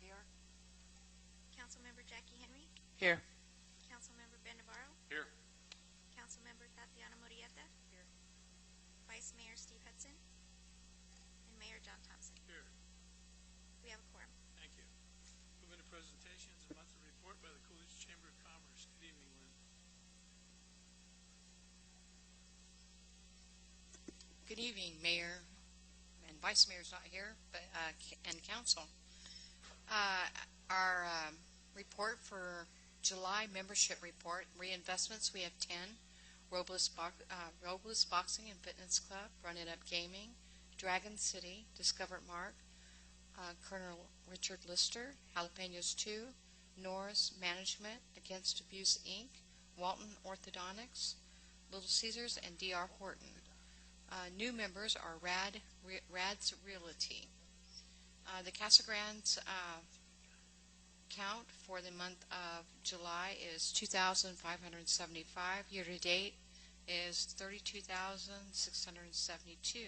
Here. Councilmember Jackie Henry. Here. Councilmember Ben Navarro. Here. Councilmember Tatiana Murrieta. Here. Vice Mayor Steve Hudson. And Mayor John Thompson. Here. We have a quorum. Thank you. Moving to presentations, a monthly report by the Coolidge Chamber of Commerce. Good evening, Lynn. Good evening, Mayor and Vice Mayor's not here, but and Council. Our report for July membership report, reinvestments, we have 10. Robles Boxing and Fitness Club, Run It Up Gaming, Dragon City, Discover Mark, Colonel Richard Lister, Jalapenos 2, Norris Management, Against Abuse Inc., Walton Orthodontics, Little Caesars, and D.R. Horton. New members are Rad's Realty. The Casa Grande's count for the month of July is 2,575. Year to date is 32,672.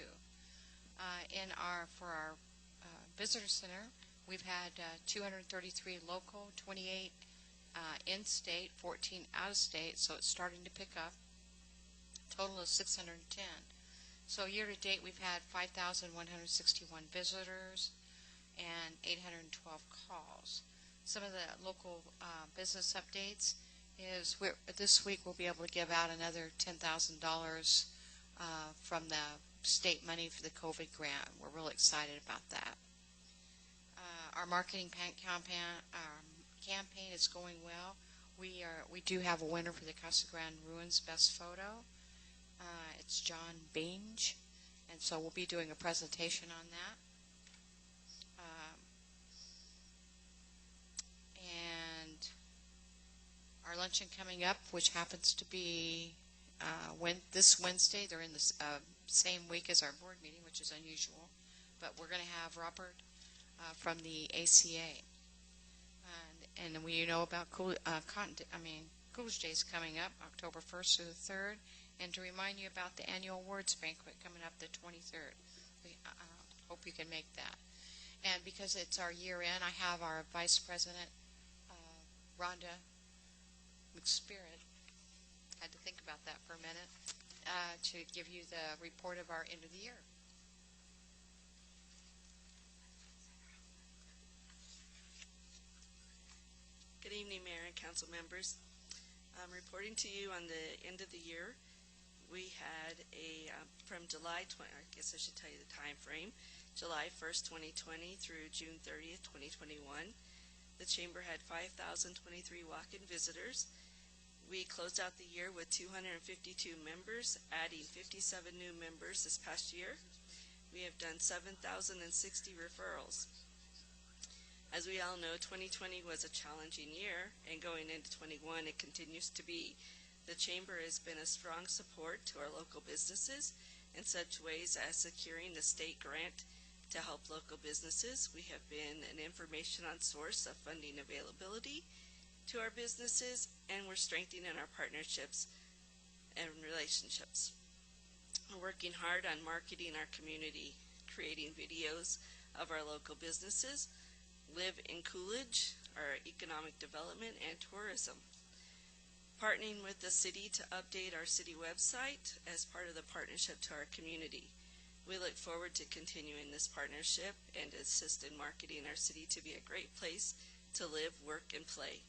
For our visitor center, we've had 233 local, 28 in-state, 14 out-of-state, so it's starting to pick up. Total of 610. So year to date, we've had 5,161 visitors and 812 calls. Some of the local business updates is this week we'll be able to give out another $10,000 from the state money for the COVID grant. We're really excited about that. Our marketing campaign is going well. We do have a winner for the Casa Grande Ruins Best Photo. It's John Binge, and so we'll be doing a presentation on that. And our luncheon coming up, which happens to be this Wednesday. They're in the same week as our board meeting, which is unusual. But we're going to have Robert from the ACA. And we know about Coolidge Day is coming up, October 1st through the 3rd. And to remind you about the annual awards banquet coming up the 23rd. We hope you can make that. And because it's our year end, I have our Vice President, Rhonda McSpirit, had to think about that for a minute, to give you the report of our end of the year. Good evening, Mayor and Council members. I'm reporting to you on the end of the year. We had from July 20, I guess I should tell you the time frame, July 1st, 2020 through June 30th, 2021. The Chamber had 5,023 walk-in visitors. We closed out the year with 252 members, adding 57 new members this past year. We have done 7,060 referrals. As we all know, 2020 was a challenging year, and going into 21, it continues to be. The Chamber has been a strong support to our local businesses in such ways as securing the state grant to help local businesses. We have been an information on source of funding availability to our businesses, and we're strengthening our partnerships and relationships. We're working hard on marketing our community, creating videos of our local businesses, Live in Coolidge, our economic development and tourism. Partnering with the city to update our city website as part of the partnership to our community. We look forward to continuing this partnership and assist in marketing our city to be a great place to live, work, and play.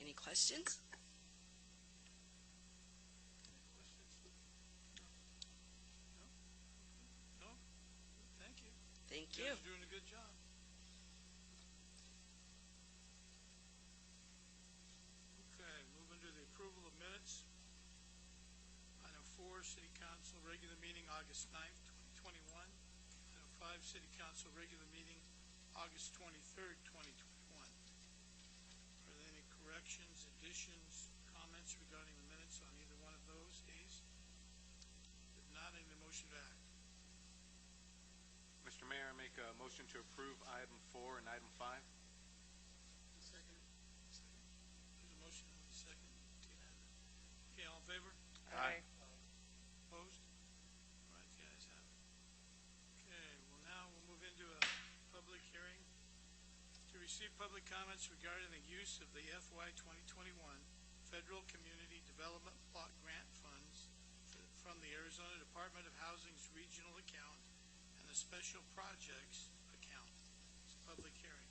Any questions? No? Thank you. Thank You you. guys are doing a good job. Approval of minutes. Item 4, City Council regular meeting August 9th, 2021. Item 5, City Council regular meeting August 23rd, 2021. Are there any corrections, additions, comments regarding the minutes on either one of those days? If not, I need a motion to act. Mr. Mayor, I make a motion to approve item 4 and item 5. Second. There's a motion and a second. Okay, all in favor? Aye. Opposed? All right, the ayes have it. Okay, well now we'll move into a public hearing to receive public comments regarding the use of the FY 2021 Federal Community Development Block Grant Funds from the Arizona Department of Housing's regional account and the Special Projects account. It's a public hearing.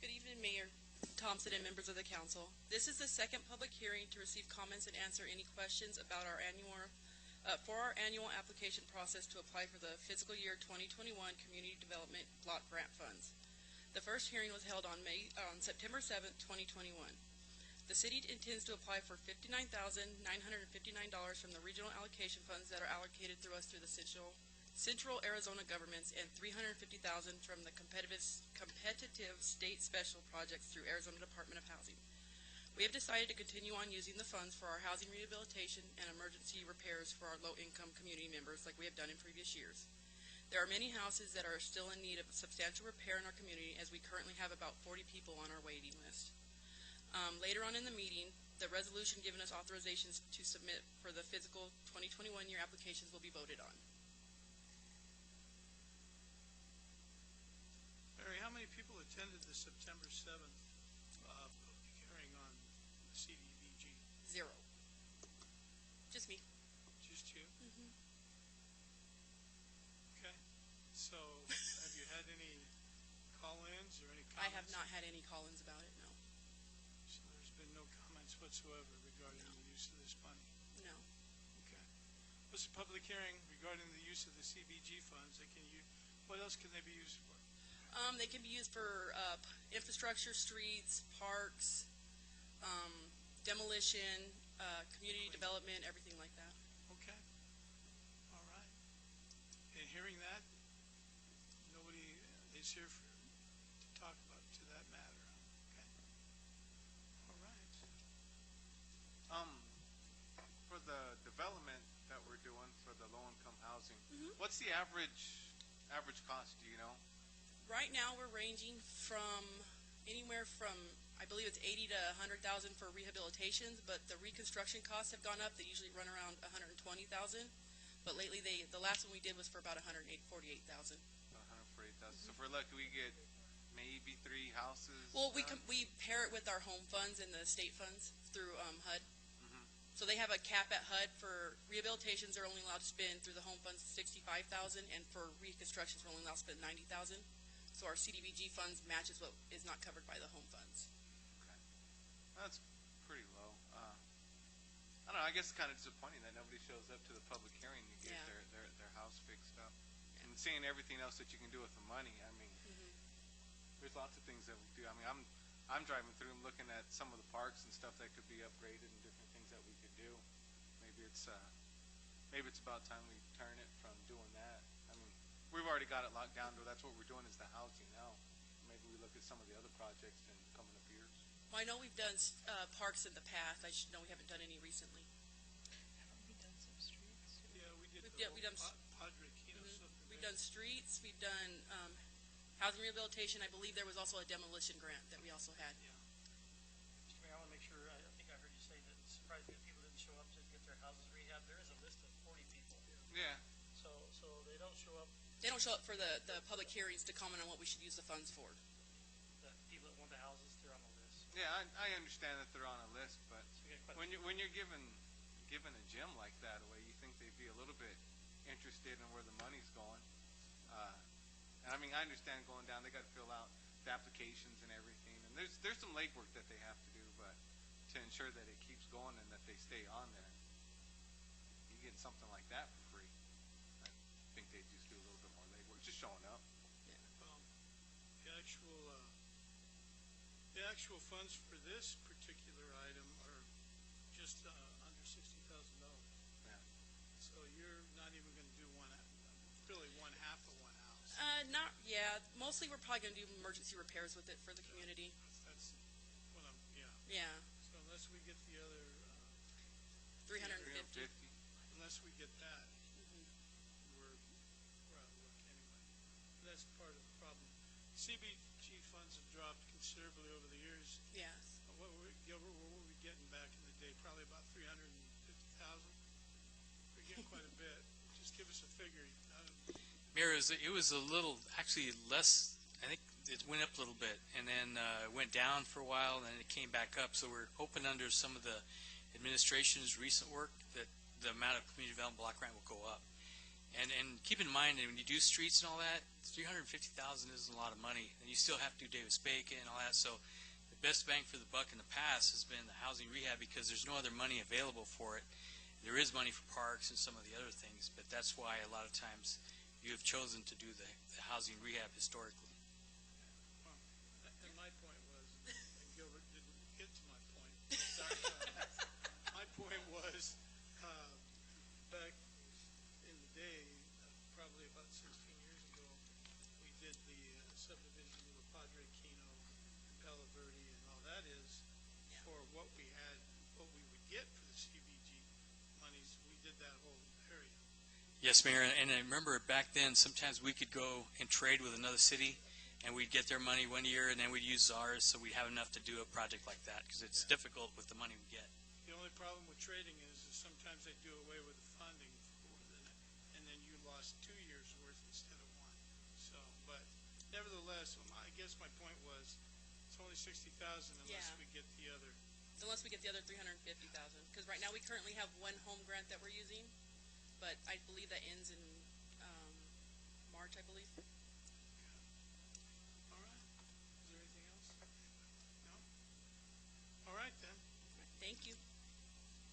Good evening, Mayor Thompson and members of the council. This is the second public hearing to receive comments and answer any questions about our annual application process to apply for the fiscal year 2021 Community Development Block Grant Funds. The first hearing was held on September 7th, 2021. The city intends to apply for $59,959 from the regional allocation funds that are allocated through us through the Central Arizona governments and $350,000 from the competitive state special projects through Arizona Department of Housing. We have decided to continue on using the funds for our housing rehabilitation and emergency repairs for our low-income community members like we have done in previous years. There are many houses that are still in need of substantial repair in our community, as we currently have about 40 people on our waiting list. Later on in the meeting, the resolution giving us authorizations to submit for the fiscal 2021 year applications will be voted on. Mary, how many people attended the September 7th public hearing on the CDBG? 0. Just me. Just you? Mm-hmm. Okay. So, have you had any call-ins or any comments? I have not had any call-ins about it, no. So there's been no comments whatsoever regarding the use of this money? No. Okay. This is a public hearing regarding the use of the CBG funds. What else can they be used for? They can be used for infrastructure, streets, parks, demolition, community development, everything like that. Okay. All right. And hearing that, nobody is here to talk about to that matter. Okay. All right. For the development that we're doing for the low-income housing, what's the average cost, do you know? Right now, we're ranging from anywhere from, I believe it's 80 to 100,000 for rehabilitations, but the reconstruction costs have gone up. They usually run around 120,000, but lately the last one we did was for about 148,000. 148,000. So if we're lucky, we get maybe 3 houses. Well, we pair it with our home funds and the state funds through HUD. So they have a cap at HUD for rehabilitations. They're only allowed to spend through the home funds $65,000, and for reconstructions, we're only allowed to spend $90,000. So our CDBG funds matches what is not covered by the home funds. Okay. That's pretty low. I don't know, I guess it's kind of disappointing that nobody shows up to the public hearing to get their house fixed up. Yeah. And seeing everything else that you can do with the money, I mean, there's lots of things that we do. I mean, I'm driving through and looking at some of the parks and stuff that could be upgraded and different things that we could do. Maybe it's about time we turn it from doing that. I mean, we've already got it locked down to that's what we're doing is the housing now. Maybe we look at some of the other projects in coming up years. Well, I know we've done parks in the past. I should know we haven't done any recently. Haven't we done some streets? Yeah, we did We've the done Padre Kino subdivision. We've done streets. We've done housing rehabilitation. I believe there was also a demolition grant that we also had. Yeah. Mr. Mayor, I want to make sure, I think I heard you say that it's surprising that people didn't show up to get their houses rehabbed. There is a list of 40 people. Yeah. So they don't show up, They don't show up for the public hearings to comment on what we should use the funds for. the people that want the houses, they're on the list. Yeah, I understand that they're on a list, but So we got quite a when you're given a gem like that away, you think they'd be a little bit interested in where the money's going. And I mean, I understand going down, they got to fill out the applications and everything, and there's some legwork that they have to do, but to ensure that it keeps going and that they stay on there, you get something like that for free. I think they just do a little bit more legwork, just showing up. The actual funds for this particular item are just under $60,000. Yeah. So you're not even going to do really one half of one house. Mostly we're probably going to do emergency repairs with it for the community. That's what I'm. Yeah, So unless we get the other, 350. unless we get that, we're out of luck anyway. That's part of the problem. CBG funds have dropped considerably over the years. Yes. What were we getting back in the day? Probably about 350,000. We're getting quite a bit. Just give us a figure. Mayor, it was a little, actually less, I think it went up a little bit, and then it went down for a while, and then it came back up. So we're hoping under some of the administration's recent work that the amount of community development block grant will go up. And keep in mind that when you do streets and all that, $350,000 isn't a lot of money, and you still have to do Davis-Bacon and all that. So the best bang for the buck in the past has been the housing rehab because there's no other money available for it. There is money for parks and some of the other things, but that's why a lot of times you have chosen to do the housing rehab historically. Well, and my point was, and Gilbert didn't get to my point. My point was, back in the day, probably about 16 years ago, we did the subdivision of Padre Kino and Palo Verde, and all that is for what we had, what we would get for the CBG monies. We did that whole area. Yes, Mayor, and I remember back then sometimes we could go and trade with another city, and we'd get their money one year, and then we'd use ours, so we'd have enough to do a project like that, because it's difficult with the money we get. The only problem with trading is sometimes they do away with the funding, and then you lost 2 years' worth instead of one. So, but nevertheless, I guess my point was, it's only 60,000 unless we get the other. Unless we get the other 350,000, because right now we currently have one home grant that we're using, but I believe that ends in March, I believe. All right. Is there anything else? No? All right, then. Thank you.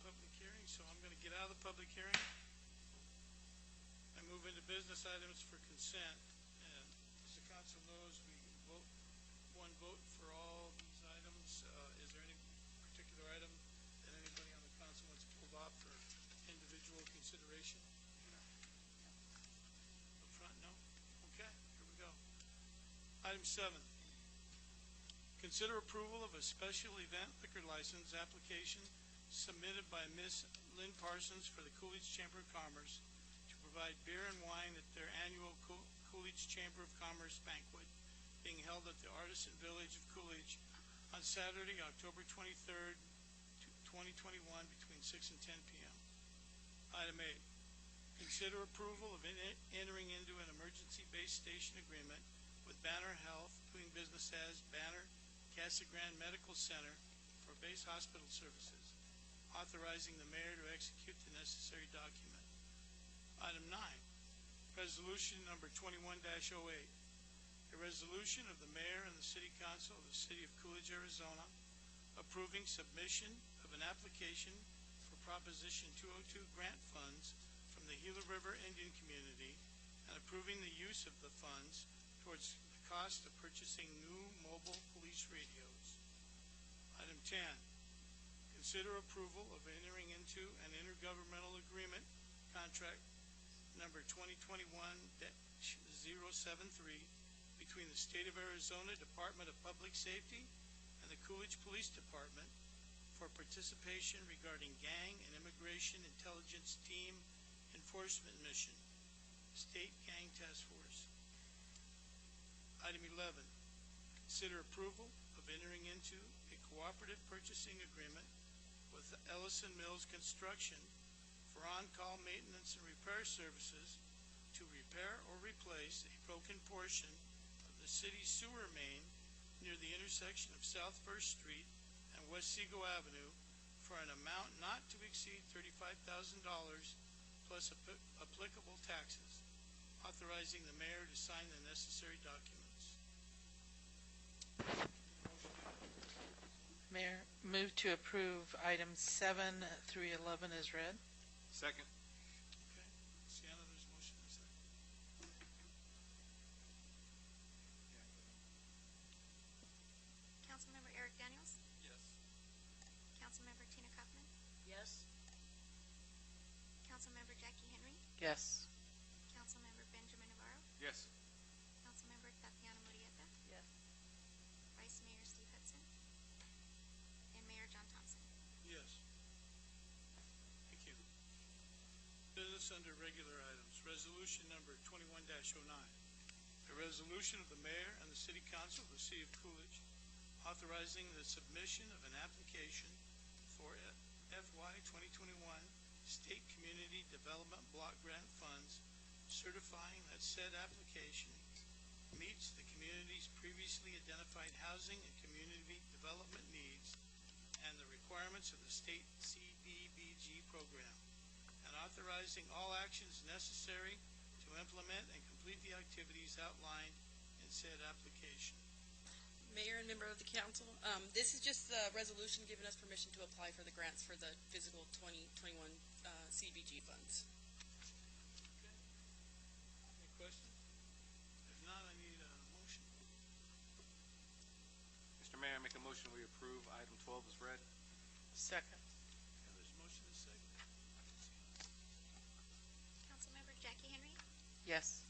Public hearing, so I'm going to get out of the public hearing. I move into business items for consent. And as the council knows, we vote one vote for all these items. Is there any particular item that anybody on the council wants pulled off for individual consideration? Up front, no? Okay, here we go. Item 7. Consider approval of a special event liquor license application submitted by Ms. Lynn Parsons for the Coolidge Chamber of Commerce to provide beer and wine at their annual Coolidge Chamber of Commerce banquet being held at the Artisan Village of Coolidge on Saturday, October 23rd, 2021 between 6 and 10 p.m. Item 8. Consider approval of entering into an emergency base station agreement with Banner Health, doing business as Banner Casa Grande Medical Center for base hospital services, authorizing the mayor to execute the necessary document. Item 9, resolution number 21-08, a resolution of the mayor and the city council of the city of Coolidge, Arizona, approving submission of an application for Proposition 202 grant funds from the Gila River Indian Community and approving the use of the funds towards the cost of purchasing new mobile police radios. Item 10, consider approval of entering into an intergovernmental agreement contract number 2021-073 between the State of Arizona Department of Public Safety and the Coolidge Police Department for participation regarding gang and immigration intelligence team enforcement mission, State Gang Task Force. Item 11, consider approval of entering into a cooperative purchasing agreement with Ellison Mills Construction for on-call maintenance and repair services to repair or replace a broken portion of the city's sewer main near the intersection of South First Street and West Seago Avenue for an amount not to exceed $35,000 plus applicable taxes, authorizing the mayor to sign the necessary documents. Mayor, move to approve items 7 through 11 as read. Second. Okay. Sienna, there's a motion and a second. Councilmember Eric Daniels, Yes. Councilmember Tina Kaufman, Yes. Councilmember Jackie Henry, Yes. Councilmember Benjamin Navarro, Yes. Councilmember Tatiana Murrieta, Yes. Vice Mayor Steve Hudson, and Mayor John Thompson. Yes. Thank you. Business under regular items. Resolution number 21-09. A resolution of the mayor and the city council of the city of Coolidge authorizing the submission of an application for FY 2021 State Community Development Block Grant Funds, certifying that said application meets the community's previously identified housing and community development needs and the requirements of the state CDBG program, and authorizing all actions necessary to implement and complete the activities outlined in said application. Mayor and member of the council, this is just the resolution giving us permission to apply for the grants for the fiscal 2021 CBG funds. Any questions? If not, I need a motion. Mr. Mayor, I make a motion we approve item 12 is read. Second. Okay, there's a motion and a second. Councilmember Jackie Henry, Yes.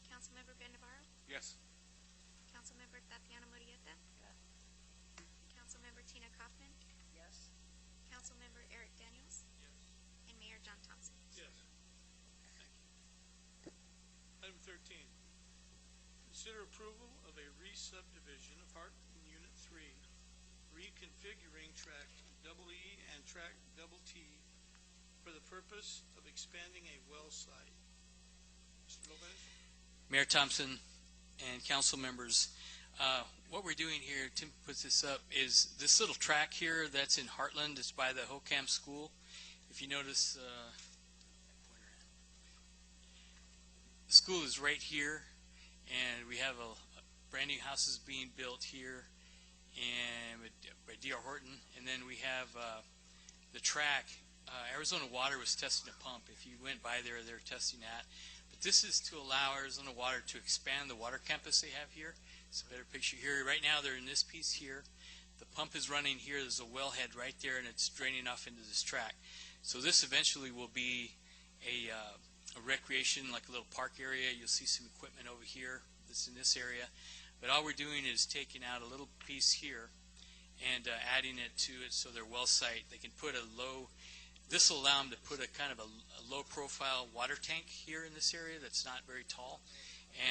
Councilmember Ben Navarro, Yes. Councilmember Tatiana Murrieta, Councilmember Tina Kaufman, Yes. Councilmember Eric Daniels, and Mayor John Thompson. Yes. Thank you. Item 13, consider approval of a re-subdivision of Heartland Unit 3, reconfiguring Tract EE and Tract T for the purpose of expanding a well site. Mr. Lopez? Mayor Thompson and council members, what we're doing here, Tim puts this up, is this little track here that's in Heartland. It's by the Hocam School. If you notice, the school is right here, and we have a brand new houses being built here, and by D.R. Horton, and then we have the track. Arizona Water was testing a pump. If you went by there, they're testing that. But this is to allow Arizona Water to expand the water campus they have here. It's a better picture here. Right now, they're in this piece here. The pump is running here. There's a wellhead right there, and it's draining off into this track. So this eventually will be a recreation, like a little park area. You'll see some equipment over here that's in this area. But all we're doing is taking out a little piece here and adding it to it so their well site, they can put a low, this will allow them to put a kind of a low profile water tank here in this area that's not very tall,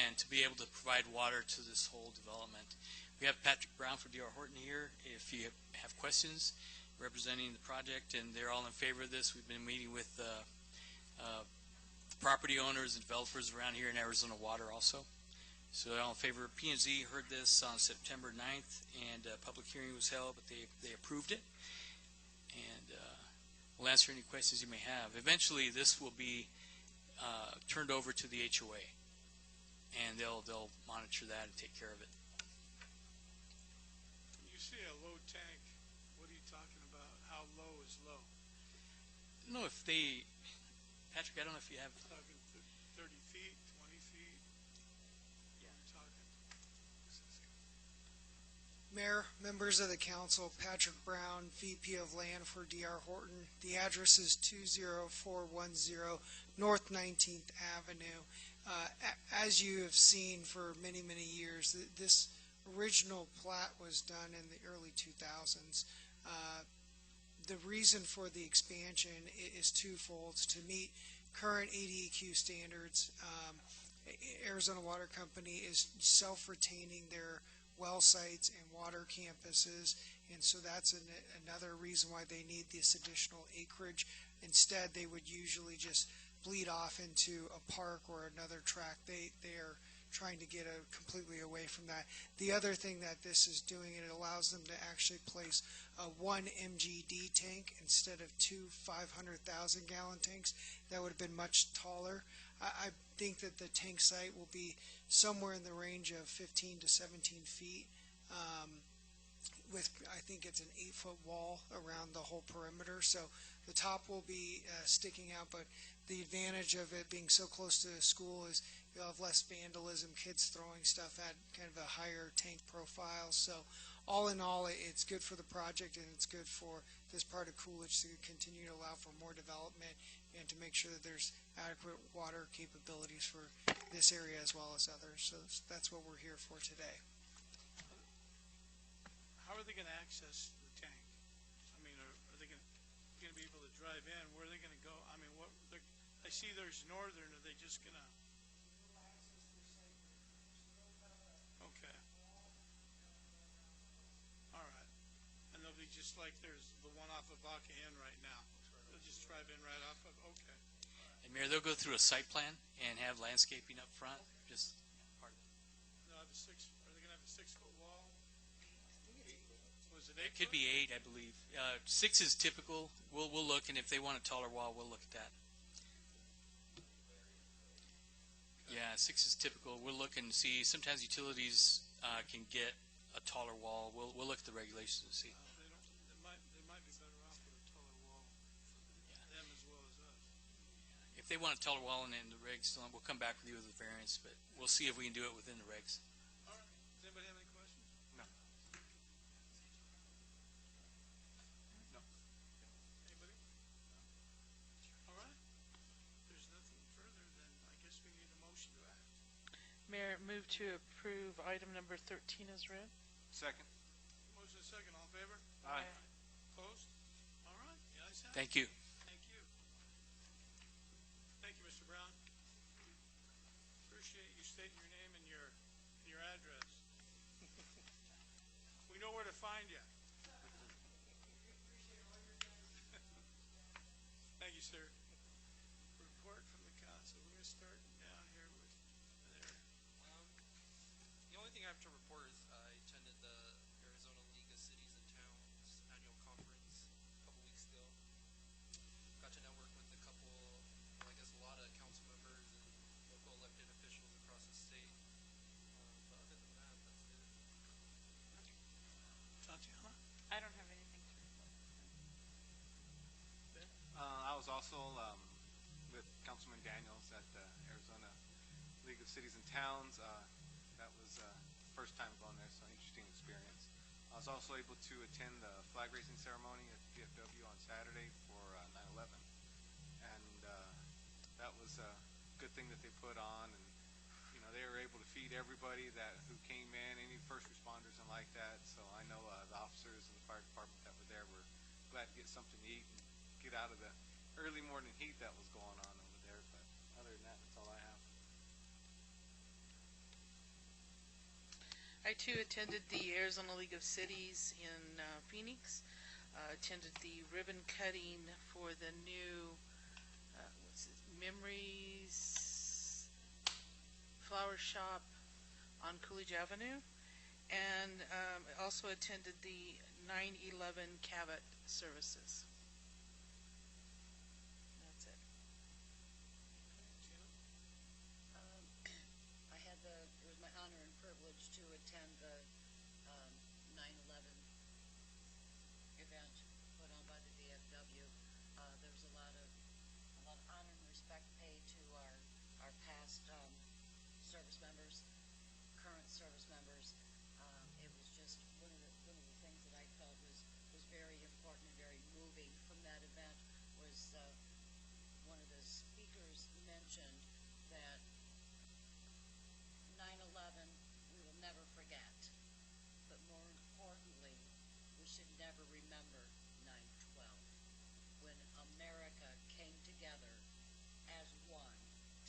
and to be able to provide water to this whole development. We have Patrick Brown for D.R. Horton here if you have questions representing the project, and they're all in favor of this. We've been meeting with property owners and developers around here in Arizona Water also. So they're all in favor. P&Z heard this on September 9th, and a public hearing was held, but they approved it. And we'll answer any questions you may have. Eventually, this will be turned over to the HOA, and they'll monitor that and take care of it. When you say a low tank, what are you talking about? How low is low? I don't know if they, Patrick, I don't know if you have. Talking 30 feet, 20 feet? Yeah. What are you talking? Mayor, members of the council, Patrick Brown, VP of Land for D.R. Horton. The address is 20410 North 19th Avenue. As you have seen for many, many years, this original plat was done in the early 2000s. The reason for the expansion is twofold: to meet current ADEQ standards. Arizona Water Company is self-retaining their well sites and water campuses, and so that's another reason why they need this additional acreage. Instead, they would usually just bleed off into a park or another tract. They are trying to get completely away from that. The other thing that this is doing, it allows them to actually place one MGD tank instead of two 500,000 gallon tanks. That would have been much taller. I think that the tank site will be somewhere in the range of 15 to 17 feet. I think it's an 8-foot wall around the whole perimeter. So the top will be sticking out, but the advantage of it being so close to the school is you'll have less vandalism, kids throwing stuff at kind of a higher tank profile. So all in all, it's good for the project, and it's good for this part of Coolidge to continue to allow for more development and to make sure that there's adequate water capabilities for this area as well as others. So that's what we're here for today. How are they going to access the tank? I mean, are they going to be able to drive in? Where are they going to go? I mean, I see there's northern. Are they just going to? Okay. All right. And they'll be just like there's the one off of Vaca Inn right now. They'll just drive in right off of. Okay. And Mayor, they'll go through a site plan and have landscaping up front, just part of it. have are they gonna have a 6-foot wall? Was it It 8 could foot? be 8, I believe. 6 is typical. We'll look, and if they want a taller wall, we'll look at that. Yeah, 6 is typical. We'll look and see. Sometimes utilities can get a taller wall. We'll look at the regulations and see. They might be better off with a taller wall for them as well as us. If they want a taller wall and the regs, we'll come back with you with the variance, but we'll see if we can do it within the regs. All right. Does anybody have any questions? No. No. Anybody? All right. If there's nothing further, then I guess we need a motion to act. Mayor, move to approve item number 13 as read. Second. Motion and second. All in favor? Aye. Opposed? All right. The ayes have it. Thank you. Thank you. Thank you, Mr. Brown. Appreciate you stating your name and your address. We know where to find you. Thank you, sir. Report from the council. We're going to start down here with there. The only thing I have to report is I attended the Arizona League of Cities and Towns annual conference a couple weeks ago. Got to network with a couple, well, I guess a lot of council members and local elected officials across the state. But other than that, that's it. Tatiana? I don't have anything to report. I was also with Councilman Daniels at the Arizona League of Cities and Towns. That was first time going there, so interesting experience. I was also able to attend the flag raising ceremony at the VFW on Saturday for 9/11, and that was a good thing that they put on. And they were able to feed everybody who came in, any first responders and like that. So I know the officers and the fire department that were there were glad to get something to eat and get out of the early morning heat that was going on over there. But other than that, that's all I have. I too attended the Arizona League of Cities in Phoenix. Attended the ribbon cutting for the new Memories Flower Shop on Coolidge Avenue, and also attended the 9/11 Cabot services. That's it. It was my honor and privilege to attend the 9/11 event put on by the VFW. There was a lot of honor and respect paid to our past service members, current service members. It was just one of the things that I felt was very important and very moving from that event was one of the speakers mentioned that 9/11 we will never forget, but more importantly, we should never remember 9/12, when America came together as one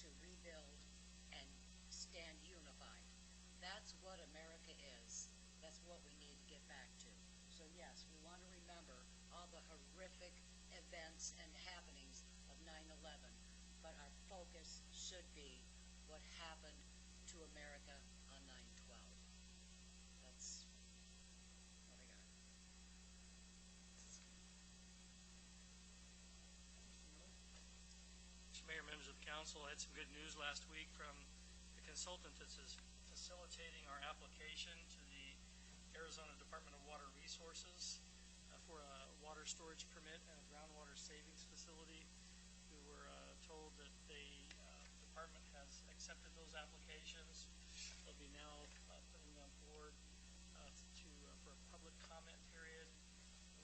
to rebuild and stand unified. That's what America is. That's what we need to get back to. So yes, we want to remember all the horrific events and happenings of 9/11, but our focus should be what happened to America on 9/12. That's what I got. Mr. Mayor, members of the council, I had some good news last week from the consultant that is facilitating our application to the Arizona Department of Water Resources for a water storage permit and a groundwater savings facility. We were told that the department has accepted those applications. They'll be now putting them forward for a public comment period.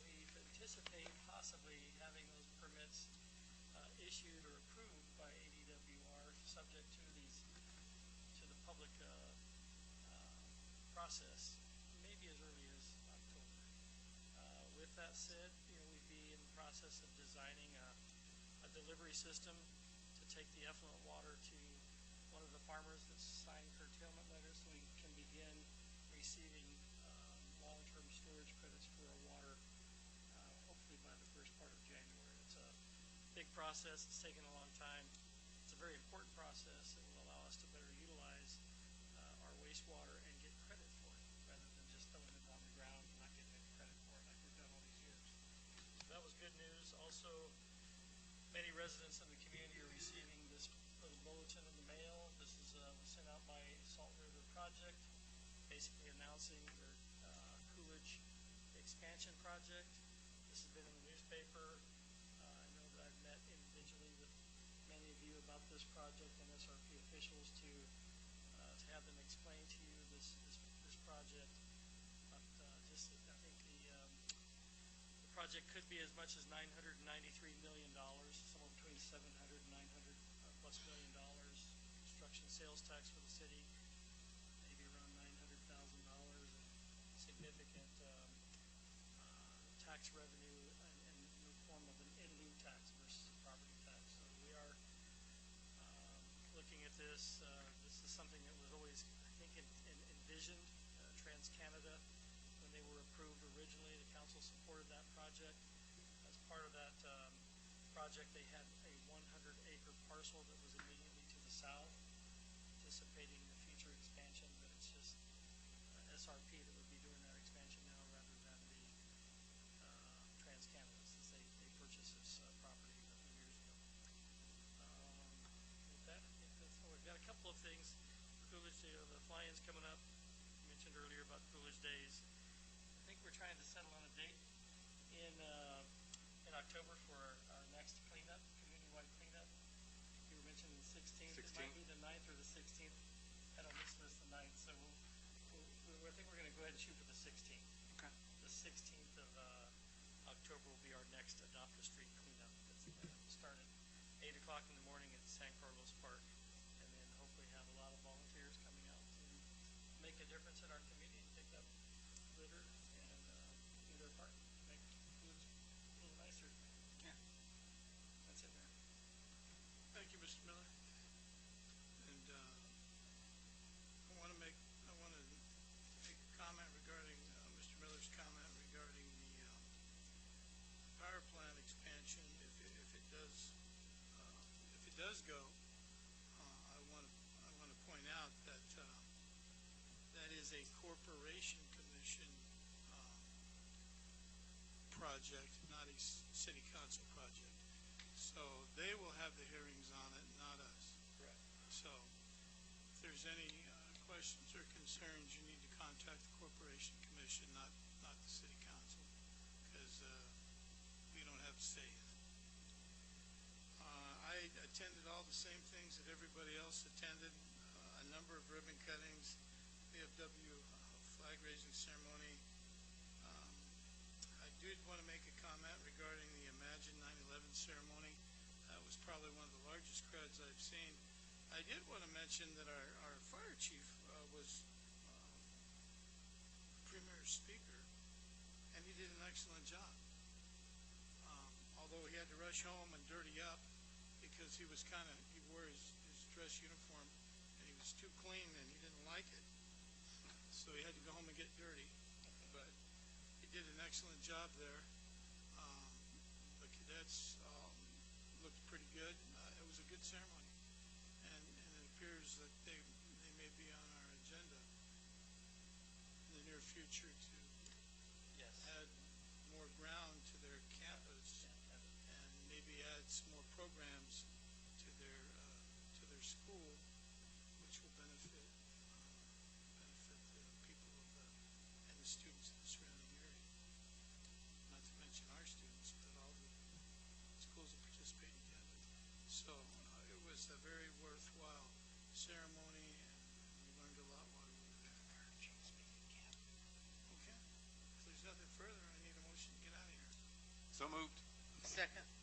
We anticipate possibly having those permits issued or approved by ADWR, subject to the public process, maybe as early as October. With that said, we'd be in the process of designing a delivery system to take the effluent water to one of the farmers that's signed curtailment letters, so we can begin receiving long-term storage credits for our water, hopefully by the first part of January. It's a big process. It's taken a long time. It's a very important process. It will allow us to better utilize our wastewater bulletin in the mail. This was sent out by Salt River Project, basically announcing their Coolidge expansion project. This has been in the newspaper. I know that I've met individually with many of you about this project and SRP officials to have them explain to you this project. But just, I think the project could be as much as $993 million, somewhere between 700 and 900 plus $1 million. Construction sales tax for the city, maybe around $900,000, and significant tax revenue in the form of an in lieu tax versus a property tax. So we are looking at this. This is something that was always, I think, envisioned. Trans-Canada, when they were approved originally, the council supported that project. As part of that project, they had a 100-acre parcel that was immediately to the south, anticipating the future expansion, but it's just SRP that would be doing that expansion now rather than the Trans-Canada, since they purchased this property a few years ago. With that, I think that's all. We've got a couple of things. Coolidge, the fly-in's coming up. I mentioned earlier about Coolidge Days. I think we're trying to settle on a date in October for our next cleanup, community-wide cleanup. You were mentioning the 16th. It might be the 9th or the 16th. I don't miss the 9th, so I think we're going to go ahead and shoot for the 16th. Okay. The 16th of October will be our next Adopt a Street cleanup. It's start at 8 o'clock in the morning at San Carlos Park, and then hopefully have a lot of volunteers coming out to make a difference in our community and pick up litter and do their part, make Coolidge a little nicer. Yeah. That's it, Mayor. Thank you, Mr. Miller. And I want to make a comment regarding Mr. Miller's comment regarding the power plant expansion. If it does go, I want to point out that that is a corporation commission project, not a city council project. So they will have the hearings on it, not us. Correct. So if there's any questions or concerns, you need to contact the corporation commission, not the city council, because we don't have a say in it. I attended all the same things that everybody else attended, a number of ribbon cuttings, VFW flag raising ceremony. I did want to make a comment regarding the Imagine 9/11 ceremony. That was probably one of the largest crowds I've seen. I did want to mention that our fire chief was premier speaker, and he did an excellent job. Although he had to rush home and dirty up because he wore his dress uniform and he was too clean and he didn't like it. So he had to go home and get dirty. But he did an excellent job there. The cadets looked pretty good. It was a good ceremony. And it appears that they may be on our agenda in the near future to add more ground to their campus and maybe add some more programs to their school, which will benefit the people and the students of the surrounding area. Not to mention our students, but all the schools that participate together. So it was a very worthwhile ceremony, and we learned a lot while we were there. Okay. If there's nothing further, I need a motion to get out of here. So moved. Second.